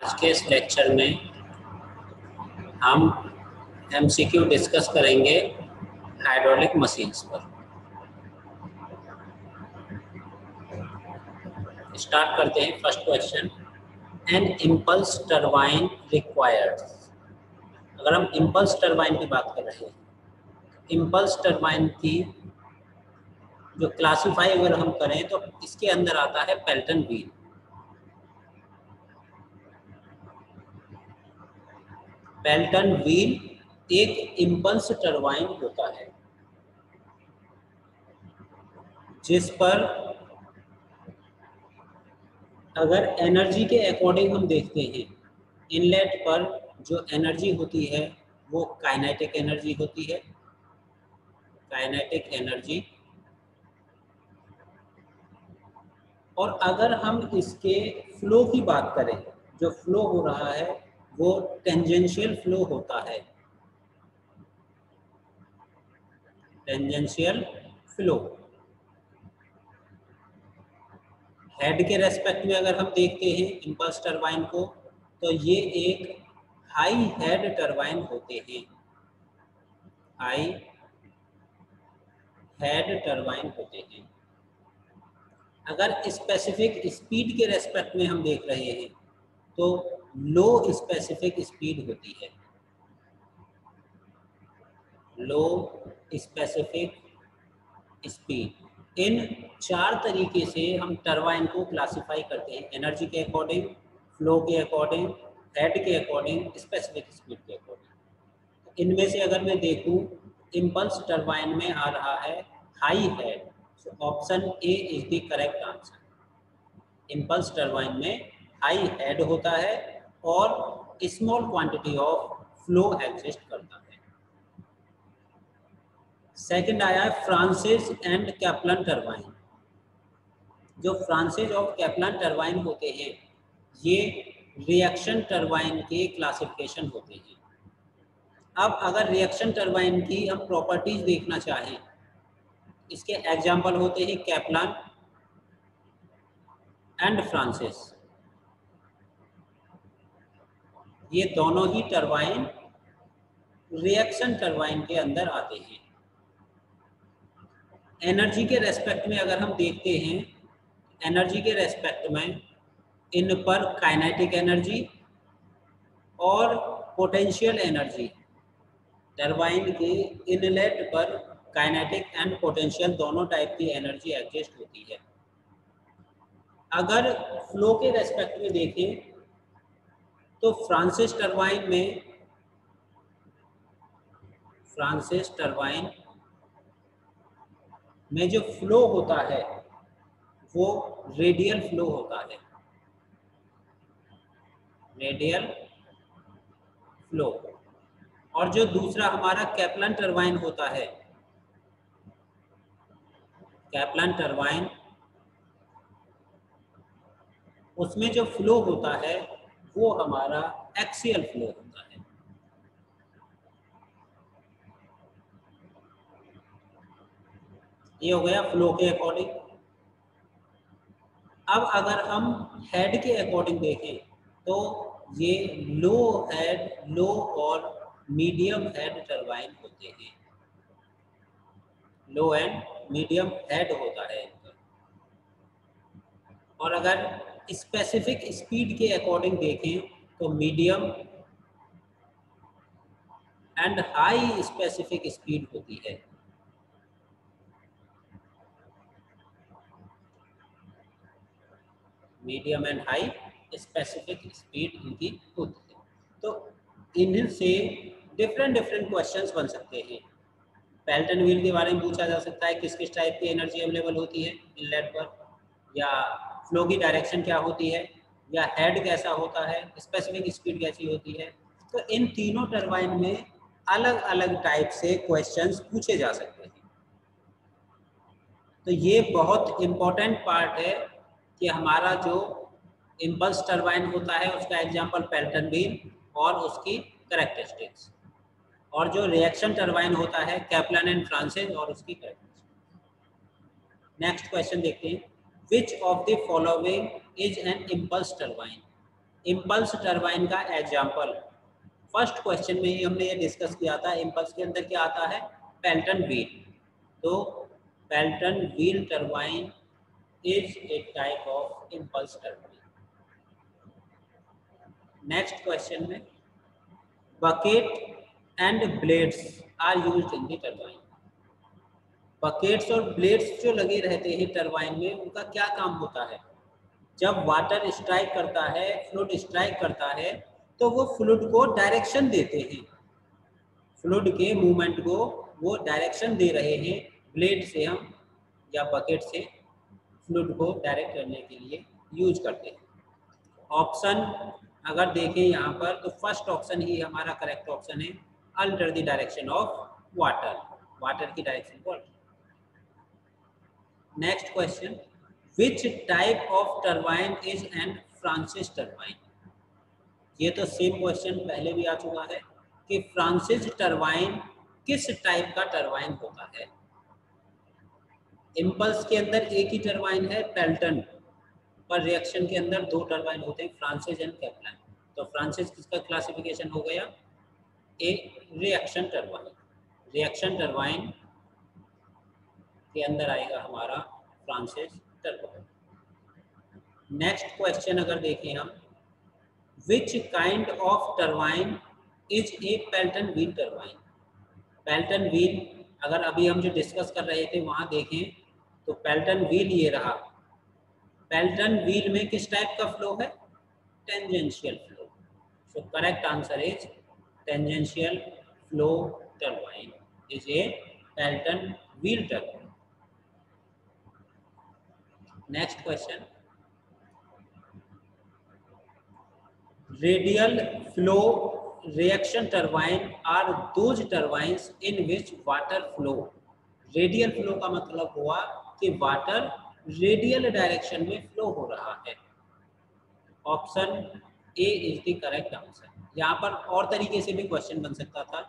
आज के इस लेक्चर में हम एमसीक्यू डिस्कस करेंगे हाइड्रोलिक मशीन्स पर। स्टार्ट करते हैं। First question, an impulse turbine required. अगर हम इम्पल्स टरबाइन की बात कर रहे हैं, इम्पल्स टरबाइन की जो क्लासिफाई अगर हम करें तो इसके अंदर आता है पेल्टन व्हील। पेल्टन व्हील एक इम्पल्स टरबाइन होता है जिस पर अगर एनर्जी के अकॉर्डिंग हम देखते हैं, इनलेट पर जो एनर्जी होती है वो काइनेटिक एनर्जी होती है। Kinetic energy. और अगर हम इसके फ्लो की बात करें, जो फ्लो हो रहा है वो टेंजेंशियल फ्लो होता है। Tangential flow. हेड के रेस्पेक्ट में अगर हम देखते हैं इम्पल्स टरबाइन को, तो ये एक हाई हेड टरबाइन होते हैं। हाई हेड टरबाइन होते हैं। अगर स्पेसिफिक स्पीड के रेस्पेक्ट में हम देख रहे हैं तो लो स्पेसिफिक स्पीड होती है। लो स्पेसिफिक स्पीड। इन चार तरीके से हम टरबाइन को क्लासिफाई करते हैं, एनर्जी के अकॉर्डिंग, फ्लो के अकॉर्डिंग, हेड के अकॉर्डिंग, स्पेसिफिक स्पीड के अकॉर्डिंग। इनमें से अगर मैं देखूं, इम्पल्स टरबाइन में आ रहा है high head, so option A is the correct answer. Impulse turbine में हाई हेड होता है और small quantity of flow exist करता है। सेकंड आया है फ्रांसिस एंड कैप्लन टरबाइन। जो फ्रांसिस और कैप्लन टरबाइन होते हैं ये रिएक्शन टरबाइन के क्लासिफिकेशन होते हैं। अब अगर रिएक्शन टरबाइन की हम प्रॉपर्टीज देखना चाहें, इसके एग्जाम्पल होते हैं कैप्लन एंड फ्रांसिस। ये दोनों ही टरबाइन रिएक्शन टरबाइन के अंदर आते हैं। एनर्जी के रेस्पेक्ट में अगर हम देखते हैं, एनर्जी के रेस्पेक्ट में इन पर काइनेटिक एनर्जी और पोटेंशियल एनर्जी, टरबाइन के इनलेट पर काइनेटिक एंड पोटेंशियल दोनों टाइप की एनर्जी एग्जिस्ट होती है। अगर फ्लो के रेस्पेक्ट में देखें तो फ्रांसिस टरबाइन में जो फ्लो होता है वो रेडियल फ्लो होता है। Radial flow. और जो दूसरा हमारा कैप्लन टरबाइन होता है, कैप्लन टरबाइन, उसमें जो फ्लो होता है वो हमारा एक्सियल फ्लो होता है। ये हो गया फ्लो के अकॉर्डिंग। अब अगर हम हेड के अकॉर्डिंग देखें तो ये लो और मीडियम हेड टरबाइन होते हैं। लो एंड मीडियम हेड होता है इनका। और अगर स्पेसिफिक स्पीड के अकॉर्डिंग देखें तो medium and high specific speed होती है। Medium and high specific speed इनकी होती है। तो इनसे डिफरेंट क्वेश्चंस बन सकते हैं। पेल्टन व्हील के बारे में पूछा जा सकता है, किस किस टाइप की एनर्जी अवेलेबल होती है इनलेट पर, या फ्लो की डायरेक्शन क्या होती है, या हेड कैसा होता है, स्पेसिफिक स्पीड कैसी होती है। तो इन तीनों टरबाइन में अलग अलग टाइप से क्वेश्चंस पूछे जा सकते हैं। तो ये बहुत इम्पोर्टेंट पार्ट है कि हमारा जो इम्पल्स टरबाइन होता है उसका एग्जांपल पेल्टन व्हील और उसकी कैरेक्टरिस्टिक्स, और जो रिएक्शन टरबाइन होता है कैप्लन एंड फ्रांसिस और उसकी कैरेक्टरिस्टिक्स। नेक्स्ट क्वेश्चन देखते हैं, which of the following is an impulse turbine. Impulse turbine का एग्जाम्पल, फर्स्ट क्वेश्चन में ही हमने ये डिस्कस किया था। इम्पल्स के अंदर क्या आता है, पेल्टन व्हील। तो Pelton wheel turbine is a type of impulse turbine. Next question में, bucket and blades are used in the turbine. Buckets और ब्लेड्स जो लगे रहते हैं टरबाइन में, उनका क्या काम होता है? जब वाटर स्ट्राइक करता है, फ्लूइड स्ट्राइक करता है, तो वो फ्लूइड को डायरेक्शन देते हैं, फ्लूइड के मूवमेंट को वो डायरेक्शन दे रहे हैं। ब्लेड से हम या बकेट से फ्लूइड को डायरेक्ट करने के लिए यूज करते हैं। ऑप्शन अगर देखें यहाँ पर, तो फर्स्ट ऑप्शन ही हमारा करेक्ट ऑप्शन है, alter the direction of water, water की डायरेक्शन को। Next question, which type of turbine is an Francis turbine. ये तो सेम क्वेश्चन पहले भी आ चुका है कि फ्रांसिस टरबाइन किस टाइप का टरबाइन होता है। इम्पल्स के अंदर एक ही टरबाइन है पेल्टन, पर रिएक्शन के अंदर दो टरबाइन होते हैं, फ्रांसिस एंड कैप्लन। तो फ्रांसिस किसका क्लासिफिकेशन हो गया, ए रिएक्शन टरबाइन। रिएक्शन टरबाइन के अंदर आएगा हमारा फ्रांसिस टरबाइन। नेक्स्ट क्वेश्चन अगर देखें हम, which kind of turbine is a Pelton wheel turbine. Pelton wheel अगर अभी हम जो डिस्कस कर रहे थे वहां देखें, तो पेल्टन व्हील ये रहा। पेल्टन व्हील में किस टाइप का फ्लो है, tangential flow. So correct answer is tangential flow turbine is a Pelton wheel turbine. Next question, radial flow reaction turbine are those turbines in which water flow. Radial flow का मतलब हुआ कि water radial direction में flow हो रहा है। Option A is the correct answer. यहाँ पर और तरीके से भी क्वेश्चन बन सकता था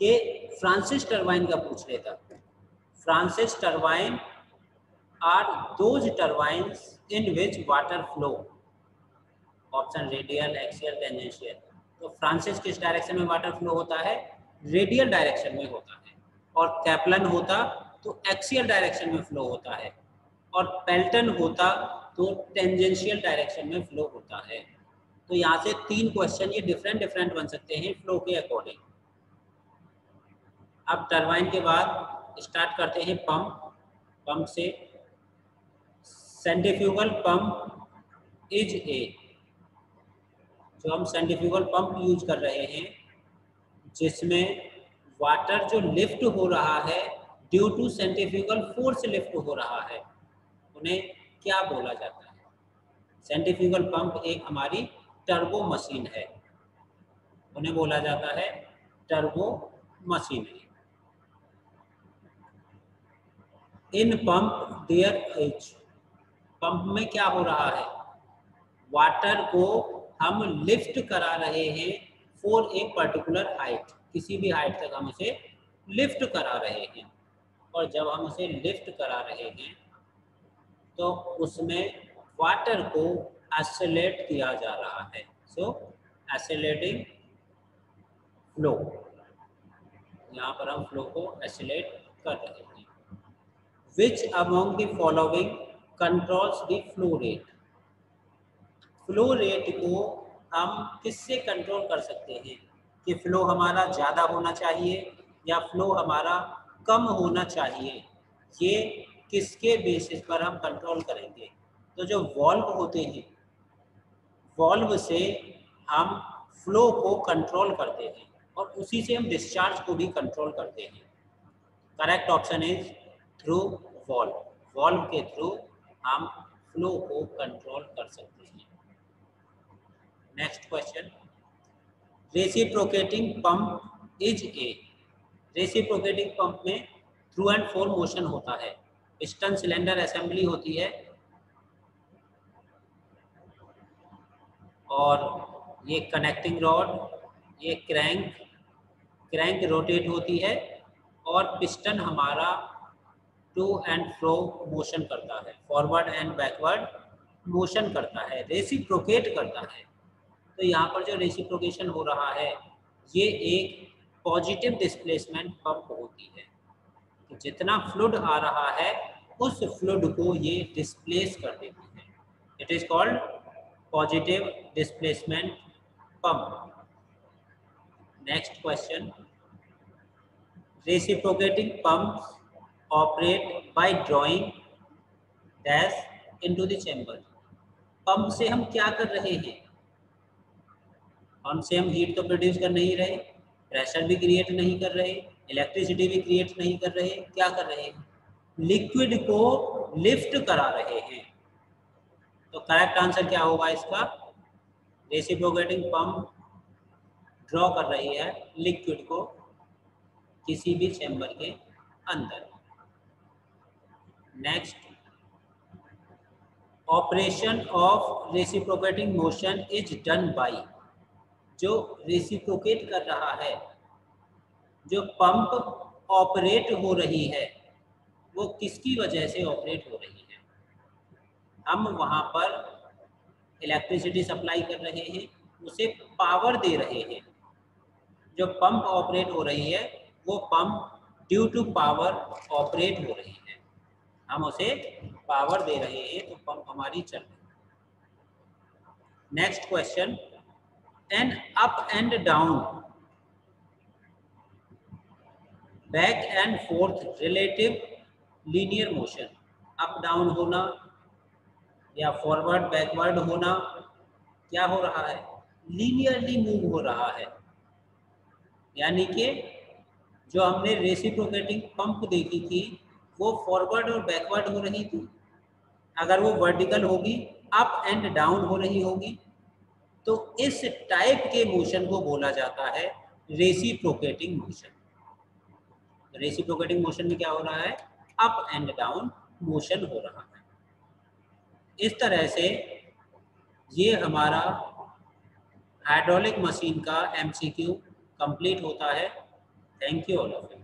कि फ्रांसिस टरबाइन का पूछ लेता। Francis turbine are those turbines in which water flow. Option radial, axial, tangential. तो फ्रांसिस किस डायरेक्शन में वाटर फ्लो होता है, रेडियल डायरेक्शन में होता है। और कैप्लन होता तो एक्सियल डायरेक्शन में फ्लो होता है, और पेल्टन होता तो टेंजेंशियल डायरेक्शन में फ्लो होता है। तो यहाँ से तीन क्वेश्चन ये डिफरेंट बन सकते हैं फ्लो के अकॉर्डिंग। अब टरबाइन के बाद स्टार्ट करते हैं पंप। पंप से सेंट्रीफ्यूगल पंप इज ए, जो हम सेंट्रीफ्यूगल पंप यूज कर रहे हैं, जिसमें वाटर जो लिफ्ट हो रहा है due to centrifugal force lift हो रहा है, उन्हें क्या बोला जाता है? सेंट्रीफ्यूगल पंप एक हमारी टर्बो मशीन है, उन्हें बोला जाता है turbo machinery. In pump there is, pump में क्या हो रहा है, वाटर को हम लिफ्ट करा रहे हैं फॉर ए पर्टिकुलर हाइट, किसी भी हाइट तक हम उसे लिफ्ट करा रहे हैं। और जब हम उसे लिफ्ट करा रहे हैं तो उसमें वाटर को एक्सेलरेट किया जा रहा है। सो एक्सेलरेटिंग फ्लो, यहाँ पर हम फ्लो को एक्सेलरेट कर रहे हैं। Which among the following controls the flow rate. Flow rate को हम किससे कंट्रोल कर सकते हैं कि फ्लो हमारा ज़्यादा होना चाहिए या फ्लो हमारा कम होना चाहिए, ये किसके बेसिस पर हम कंट्रोल करेंगे? तो जो वॉल्व होते हैं, वॉल्व से हम फ्लो को कंट्रोल करते हैं और उसी से हम डिस्चार्ज को भी कंट्रोल करते हैं। Correct option is through valve. Valve के थ्रू हम फ्लो को कंट्रोल कर सकते हैं। Next question, reciprocating pump is a. Reciprocating pump में थ्रू एंड फोर मोशन होता है, पिस्टन सिलेंडर असेंबली होती है और ये कनेक्टिंग रॉड, ये क्रैंक रोटेट होती है और पिस्टन हमारा टू एंड फ्रो मोशन करता है, फॉरवर्ड एंड बैकवर्ड मोशन करता है, रेसिप्रोकेट करता है। तो यहाँ पर जो रेसिप्रोकेशन हो रहा है ये एक पॉजिटिव डिस्प्लेसमेंट पंप होती है। तो जितना फ्लूइड आ रहा है उस फ्लूइड को ये डिस्प्लेस कर देती है। It is called positive displacement pump. Next question, reciprocating pumps operate bye drawing dash into the chamber. Pump से हम क्या कर रहे हैं? पंप से हम हीट तो प्रोड्यूस कर नहीं रहे, प्रेशर भी क्रिएट नहीं कर रहे, इलेक्ट्रिसिटी भी क्रिएट नहीं कर रहे, क्या कर रहे हैं? लिक्विड को लिफ्ट करा रहे हैं। तो करेक्ट आंसर क्या होगा इसका? रेसिप्रोकेटिंग पंप ड्रॉ कर रही है लिक्विड को किसी भी चैम्बर के अंदर। Next, operation of reciprocating motion is done by. जो रेसिप्रोकेट कर रहा है, जो पंप ऑपरेट हो रही है, वो किसकी वजह से ऑपरेट हो रही है? हम वहाँ पर इलेक्ट्रिसिटी सप्लाई कर रहे हैं, उसे पावर दे रहे हैं। जो पंप ऑपरेट हो रही है वो pump due to power operate हो रही है, हम उसे पावर दे रहे हैं तो पंप हमारी चल रही है। Next question, an up and down back and forth relative linear motion. Up down होना या फॉरवर्ड बैकवर्ड होना, क्या हो रहा है? लीनियरली मूव हो रहा है। यानी कि जो हमने रेसिप्रोकेटिंग पंप देखी थी वो फॉरवर्ड और बैकवर्ड हो रही थी। अगर वो वर्टिकल होगी, अप एंड डाउन हो रही होगी, तो इस टाइप के मोशन को बोला जाता है रेसिप्रोकेटिंग मोशन। रेसिप्रोकेटिंग मोशन में क्या हो रहा है? अप एंड डाउन मोशन हो रहा है। इस तरह से ये हमारा हाइड्रोलिक मशीन का MCQ कंप्लीट होता है। Thank you all of you.